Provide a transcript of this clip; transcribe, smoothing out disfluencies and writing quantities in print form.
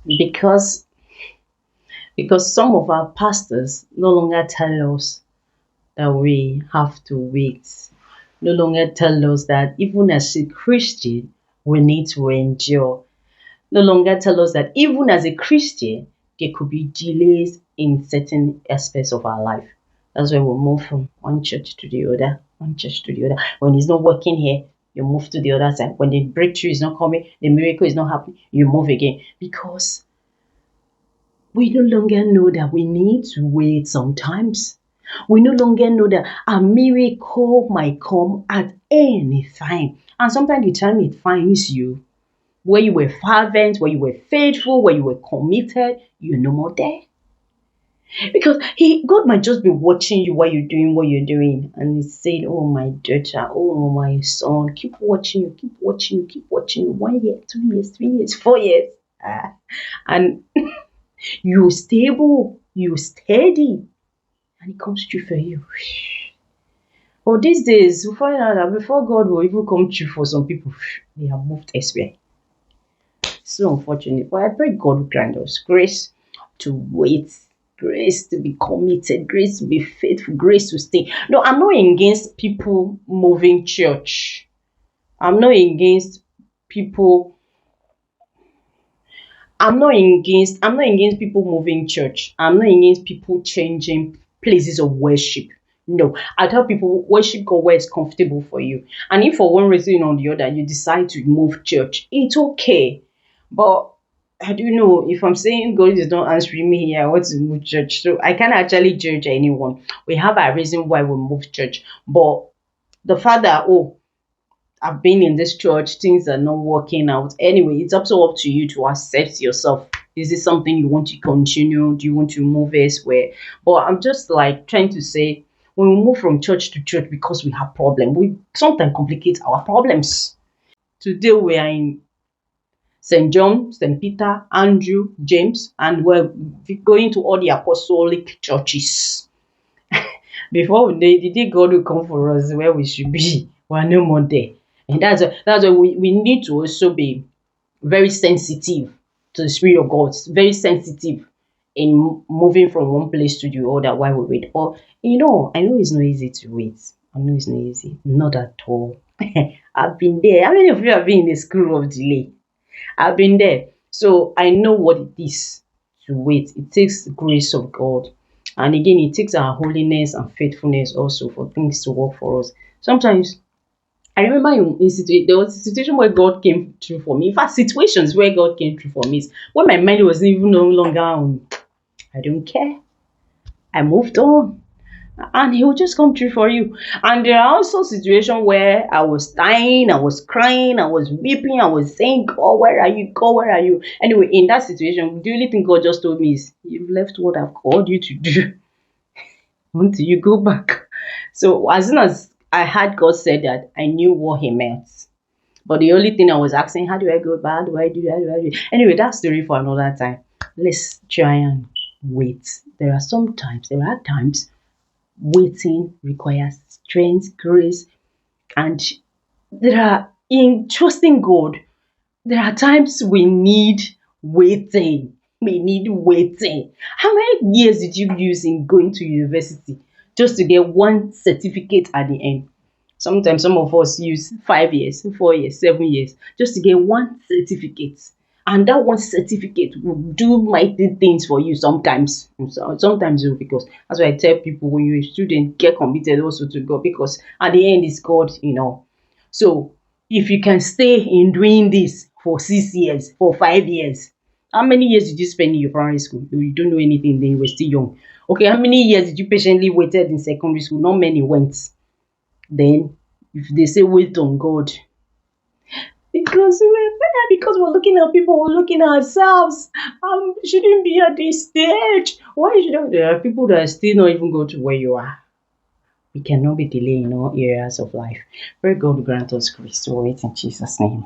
because some of our pastors no longer tell us that we have to wait, no longer tell us that even as a Christian we need to endure, no longer tell us that even as a Christian there could be delays in certain aspects of our life. That's why we move from one church to the other, one church to the other. When it's not working here, you move to the other side. When the breakthrough is not coming, the miracle is not happening, you move again. Because we no longer know that we need to wait sometimes. We no longer know that a miracle might come at any time. And sometimes the time it finds you, where you were fervent, where you were faithful, where you were committed, you're no more there. Because God might just be watching you while you're doing what you're doing. And He's saying, oh, my daughter, oh, my son, keep watching you, keep watching you, keep watching you. 1 year, 2 years, 3 years, 4 years. And you're stable, you're steady. And He comes through for you. But these days, we find out that before God will even come through for some people, they have moved elsewhere. So unfortunate. But I pray God will grant us grace to wait, grace to be committed, grace to be faithful, grace to stay. No, I'm not against people moving church. I'm not against people. I'm not against people moving church. I'm not against people changing places of worship. No, I tell people worship God where it's comfortable for you. And if for one reason or the other you decide to move church, it's okay. But I don't know, if I'm saying God is not answering me here, I want to move church. So I can't actually judge anyone. We have a reason why we move church. But the fact that, oh, I've been in this church, things are not working out. Anyway, it's also up to you to accept yourself. Is this something you want to continue? Do you want to move elsewhere? But I'm just like trying to say, when we move from church to church because we have problems, we sometimes complicate our problems. Today we are in St. John, St. Peter, Andrew, James, and we're going to all the apostolic churches. Before the day God will come for us where we should be, we're no more there. And that's why we need to also be very sensitive to the Spirit of God, very sensitive in moving from one place to the other while we wait. But I know it's not easy to wait. I know it's not easy. Not at all. I've been there. How many of you have been in the school of delay? I've been there. So I know what it is to wait. It takes the grace of God. And again, it takes our holiness and faithfulness also for things to work for us. Sometimes, I remember there was a situation where God came through for me. In fact, situations where God came through for me is when my mind was even no longer on. I don't care. I moved on. And He will just come through for you. And there are also situations where I was dying, I was crying, I was weeping, I was saying, God, where are you? God, where are you? Anyway, in that situation, the only thing God just told me is, you've left what I've called you to do until you go back. So as soon as I had God said that, I knew what He meant. But the only thing I was asking, how do I go back? How do I do? Anyway, that's story for another time. Let's try and wait. There are times waiting requires strength, grace, and in trusting God, there are times we need waiting. We need waiting. How many years did you use in going to university just to get one certificate at the end? Sometimes some of us use 5 years, 4 years, 7 years just to get one certificate. And that one certificate will do mighty things for you sometimes. Sometimes, because that's why I tell people, when you're a student, get committed also to God, because at the end it's God, So if you can stay in doing this for 6 years, for 5 years, how many years did you spend in your primary school? You don't know anything, then you were still young. Okay, how many years did you patiently waited in secondary school? Not many went. Then, if they say wait on God, because we're looking at people, we're looking at ourselves. Shouldn't be at this stage. Why should there are people that still not even go to where you are? We cannot be delayed in all areas of life. Pray God grant us grace to wait in Jesus' name.